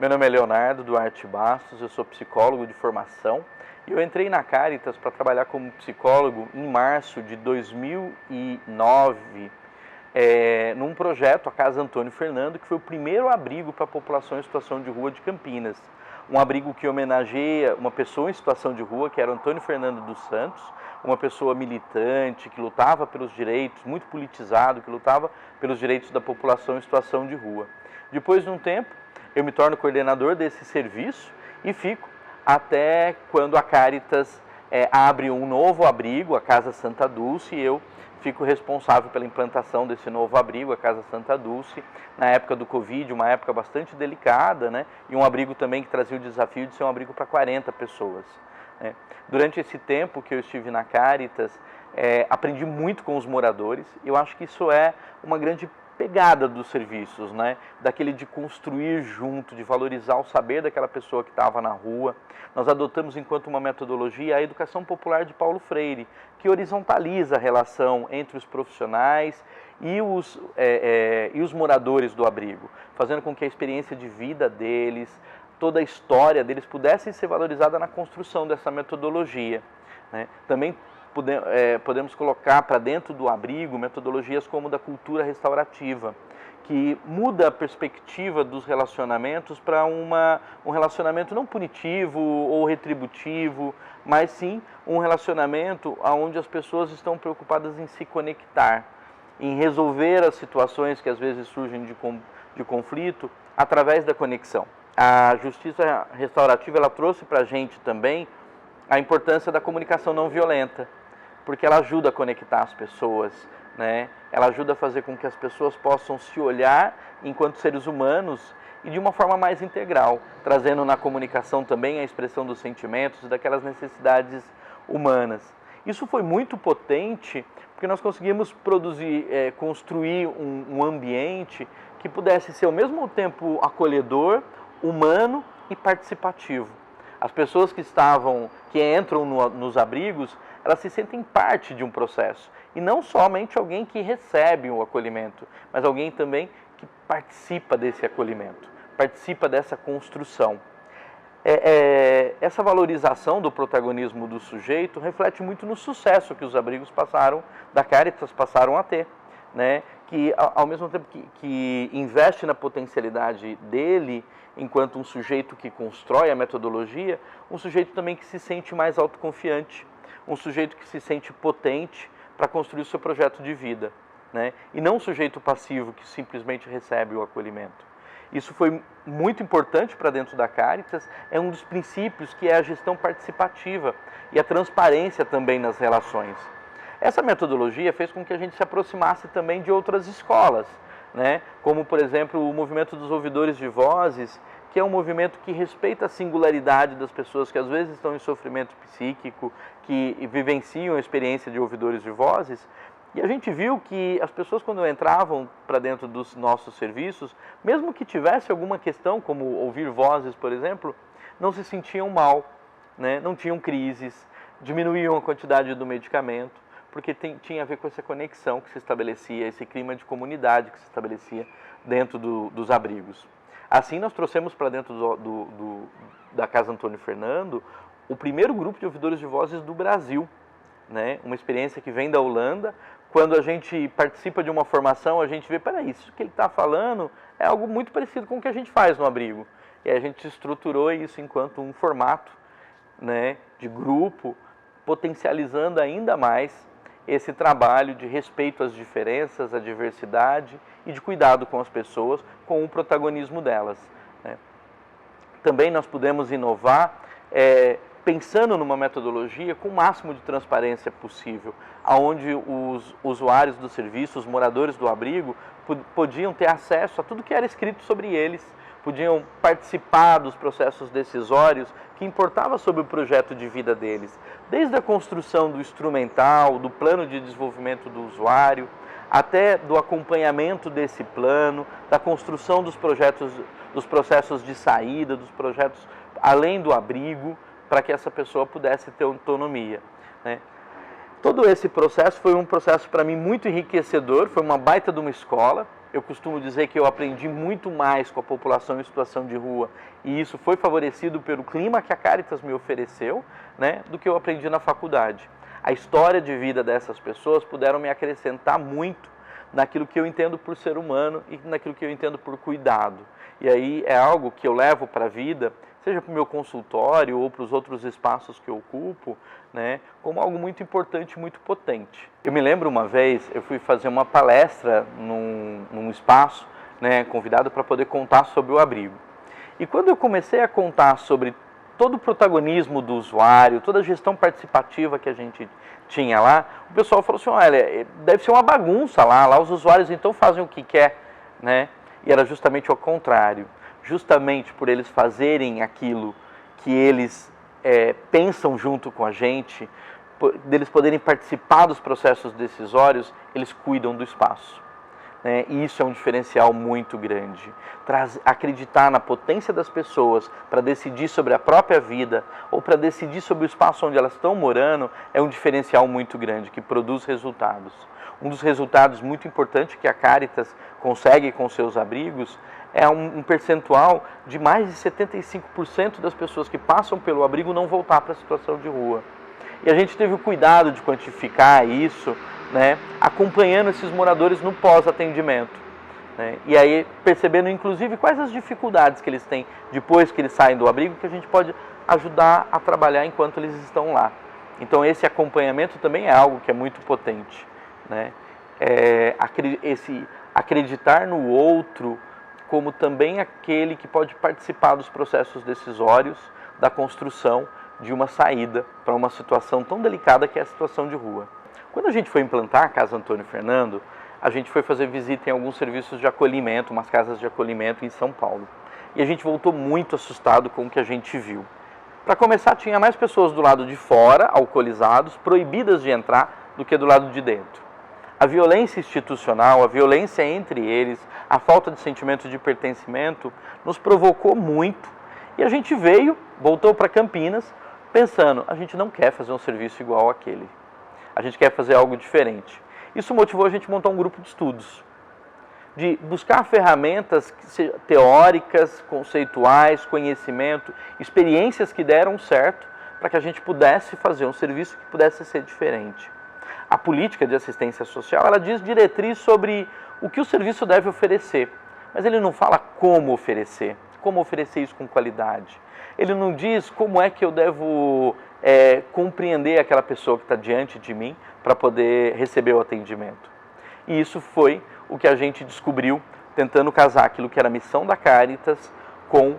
Meu nome é Leonardo Duarte Bastos, eu sou psicólogo de formação e eu entrei na Caritas para trabalhar como psicólogo em março de 2009, num projeto, a Casa Antônio Fernando, que foi o primeiro abrigo para a população em situação de rua de Campinas. Um abrigo que homenageia uma pessoa em situação de rua, que era Antônio Fernando dos Santos, uma pessoa militante, que lutava pelos direitos, muito politizado, que lutava pelos direitos da população em situação de rua. Depois de um tempo, eu me torno coordenador desse serviço e fico até quando a Caritas abre um novo abrigo, a Casa Santa Dulce, e eu fico responsável pela implantação desse novo abrigo, a Casa Santa Dulce, na época do Covid, uma época bastante delicada, né? E um abrigo também que trazia o desafio de ser um abrigo para 40 pessoas. Né? Durante esse tempo que eu estive na Caritas, aprendi muito com os moradores. Eu acho que isso é uma grande pegada dos serviços, né? Daquele de construir junto, de valorizar o saber daquela pessoa que estava na rua. Nós adotamos enquanto uma metodologia a educação popular de Paulo Freire, que horizontaliza a relação entre os profissionais e os moradores do abrigo, fazendo com que a experiência de vida deles, toda a história deles pudesse ser valorizada na construção dessa metodologia. Né? Também podemos colocar para dentro do abrigo metodologias como da cultura restaurativa, que muda a perspectiva dos relacionamentos para um relacionamento não punitivo ou retributivo, mas sim um relacionamento onde as pessoas estão preocupadas em se conectar, em resolver as situações que às vezes surgem de conflito através da conexão. A justiça restaurativa ela trouxe para a gente também a importância da comunicação não violenta, porque ela ajuda a conectar as pessoas, né? Ela ajuda a fazer com que as pessoas possam se olhar enquanto seres humanos e de uma forma mais integral, trazendo na comunicação também a expressão dos sentimentos e daquelas necessidades humanas. Isso foi muito potente, porque nós conseguimos construir um ambiente que pudesse ser ao mesmo tempo acolhedor, humano e participativo. As pessoas que entram nos abrigos, elas se sentem parte de um processo. E não somente alguém que recebe o acolhimento, mas alguém também que participa desse acolhimento, participa dessa construção. Essa valorização do protagonismo do sujeito reflete muito no sucesso que os abrigos da Caritas passaram a ter. Né? Que ao mesmo tempo que investe na potencialidade dele, enquanto um sujeito que constrói a metodologia, um sujeito também que se sente mais autoconfiante, um sujeito que se sente potente para construir o seu projeto de vida, né? E não um sujeito passivo que simplesmente recebe o acolhimento. Isso foi muito importante para dentro da Caritas, é um dos princípios que é a gestão participativa e a transparência também nas relações. Essa metodologia fez com que a gente se aproximasse também de outras escolas, né? Como, por exemplo, o movimento dos ouvidores de vozes, que é um movimento que respeita a singularidade das pessoas que às vezes estão em sofrimento psíquico, que vivenciam a experiência de ouvidores de vozes. E a gente viu que as pessoas, quando entravam para dentro dos nossos serviços, mesmo que tivesse alguma questão, como ouvir vozes, por exemplo, não se sentiam mal, né? Não tinham crises, diminuíam a quantidade do medicamento, porque tinha a ver com essa conexão que se estabelecia, esse clima de comunidade que se estabelecia dentro dos abrigos. Assim, nós trouxemos para dentro da Casa Antônio Fernando o primeiro grupo de ouvidores de vozes do Brasil, né? Uma experiência que vem da Holanda. Quando a gente participa de uma formação, a gente vê, peraí, isso que ele está falando é algo muito parecido com o que a gente faz no abrigo. E a gente estruturou isso enquanto um formato, né, de grupo, potencializando ainda mais esse trabalho de respeito às diferenças, à diversidade e de cuidado com as pessoas, com o protagonismo delas. Né? Também nós pudemos inovar pensando numa metodologia com o máximo de transparência possível, onde os usuários do serviço, os moradores do abrigo, podiam ter acesso a tudo que era escrito sobre eles, podiam participar dos processos decisórios que importava sobre o projeto de vida deles, desde a construção do instrumental, do plano de desenvolvimento do usuário, até do acompanhamento desse plano, da construção dos processos de saída, dos projetos além do abrigo, para que essa pessoa pudesse ter autonomia. Né? Todo esse processo foi um processo para mim muito enriquecedor, foi uma baita de uma escola. Eu costumo dizer que eu aprendi muito mais com a população em situação de rua, e isso foi favorecido pelo clima que a Caritas me ofereceu, né, do que eu aprendi na faculdade. A história de vida dessas pessoas puderam me acrescentar muito naquilo que eu entendo por ser humano e naquilo que eu entendo por cuidado. E aí é algo que eu levo para a vida, seja para o meu consultório ou para os outros espaços que eu ocupo, né, como algo muito importante, muito potente. Eu me lembro uma vez, eu fui fazer uma palestra num espaço, né, convidado para poder contar sobre o abrigo. E quando eu comecei a contar sobre todo o protagonismo do usuário, toda a gestão participativa que a gente tinha lá, o pessoal falou assim, olha, deve ser uma bagunça lá os usuários então fazem o que quer, né? E era justamente o contrário. Justamente por eles fazerem aquilo que eles pensam junto com a gente, deles poderem participar dos processos decisórios, eles cuidam do espaço. E isso é um diferencial muito grande. Acreditar na potência das pessoas para decidir sobre a própria vida ou para decidir sobre o espaço onde elas estão morando é um diferencial muito grande, que produz resultados. Um dos resultados muito importantes que a Caritas consegue com seus abrigos é um percentual de mais de 75% das pessoas que passam pelo abrigo não voltar para a situação de rua. E a gente teve o cuidado de quantificar isso, né, acompanhando esses moradores no pós-atendimento. Né, e aí percebendo inclusive quais as dificuldades que eles têm depois que eles saem do abrigo, que a gente pode ajudar a trabalhar enquanto eles estão lá. Então esse acompanhamento também é algo que é muito potente. Né? Esse acreditar no outro como também aquele que pode participar dos processos decisórios da construção de uma saída para uma situação tão delicada que é a situação de rua. Quando a gente foi implantar a Casa Antônio Fernando, a gente foi fazer visita em alguns serviços de acolhimento, umas casas de acolhimento em São Paulo. E a gente voltou muito assustado com o que a gente viu. Para começar, tinha mais pessoas do lado de fora, alcoolizados, proibidas de entrar, do que do lado de dentro. A violência institucional, a violência entre eles, a falta de sentimento de pertencimento, nos provocou muito. E a gente voltou para Campinas, pensando, a gente não quer fazer um serviço igual àquele. A gente quer fazer algo diferente. Isso motivou a gente a montar um grupo de estudos, de buscar ferramentas teóricas, conceituais, conhecimento, experiências que deram certo para que a gente pudesse fazer um serviço que pudesse ser diferente. A política de assistência social, ela diz diretriz sobre o que o serviço deve oferecer, mas ele não fala como oferecer isso com qualidade. Ele não diz como é que eu devo compreender aquela pessoa que está diante de mim para poder receber o atendimento. E isso foi o que a gente descobriu, tentando casar aquilo que era a missão da Caritas com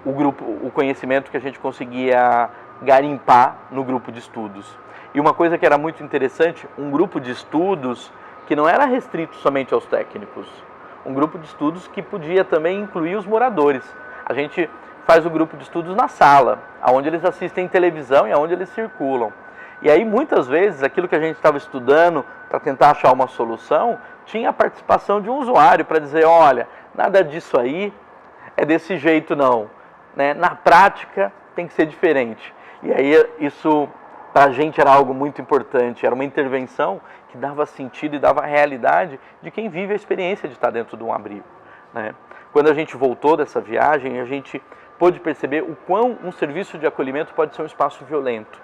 o conhecimento que a gente conseguia garimpar no grupo de estudos. E uma coisa que era muito interessante, um grupo de estudos que não era restrito somente aos técnicos, um grupo de estudos que podia também incluir os moradores. A gente faz o grupo de estudos na sala, onde eles assistem televisão e onde eles circulam. E aí muitas vezes aquilo que a gente estava estudando para tentar achar uma solução, tinha a participação de um usuário para dizer, olha, nada disso aí é desse jeito não, né? Na prática tem que ser diferente. E aí isso para a gente era algo muito importante, era uma intervenção que dava sentido e dava realidade de quem vive a experiência de estar dentro de um abrigo. Né? Quando a gente voltou dessa viagem, a gente pôde perceber o quão um serviço de acolhimento pode ser um espaço violento.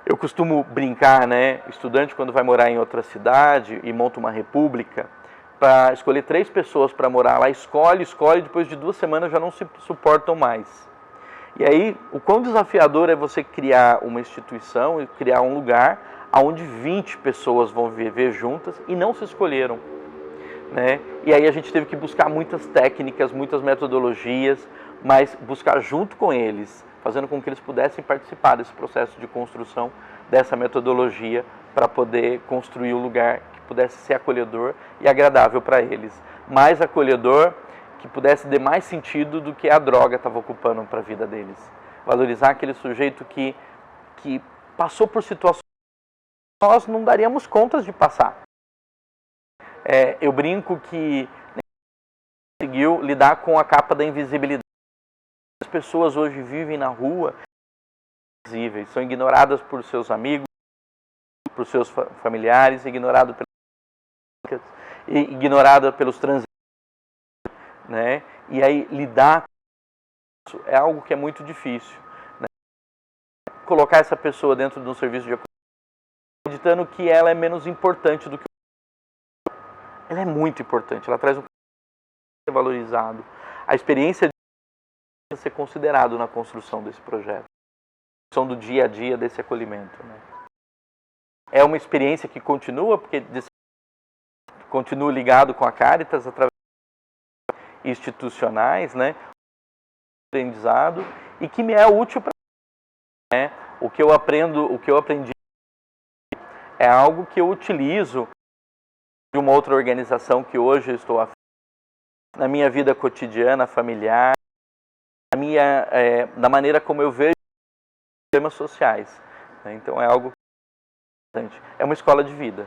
Eu costumo brincar, né, estudante quando vai morar em outra cidade e monta uma república, para escolher 3 pessoas para morar lá, escolhe, depois de 2 semanas já não se suportam mais. E aí, o quão desafiador é você criar uma instituição e criar um lugar onde 20 pessoas vão viver juntas e não se escolheram. Né? E aí a gente teve que buscar muitas técnicas, muitas metodologias, mas buscar junto com eles, fazendo com que eles pudessem participar desse processo de construção dessa metodologia para poder construir um lugar que pudesse ser acolhedor e agradável para eles. Mais acolhedor, que pudesse dar mais sentido do que a droga estava ocupando para a vida deles. Valorizar aquele sujeito que passou por situações que nós não daríamos contas de passar. Eu brinco que conseguiu lidar com a capa da invisibilidade. As pessoas hoje vivem na rua invisíveis, são ignoradas por seus amigos, por seus familiares, ignoradas pela básicas, e ignorada pelos transeuntes, né? E aí lidar com isso é algo que é muito difícil, né? Colocar essa pessoa dentro de um serviço de acolhimento, acreditando que ela é menos importante do que ela é muito importante, ela traz um ser valorizado. A experiência de ser considerado na construção desse projeto, na construção do dia a dia desse acolhimento, né? É uma experiência que continua, porque continua ligado com a Caritas através de institucionais, né? Aprendizado, e que me é útil para mim, né? O que eu aprendi é algo que eu utilizo de uma outra organização que hoje eu estou na minha vida cotidiana, familiar, na maneira como eu vejo os problemas sociais, né? Então é algo importante. É uma escola de vida.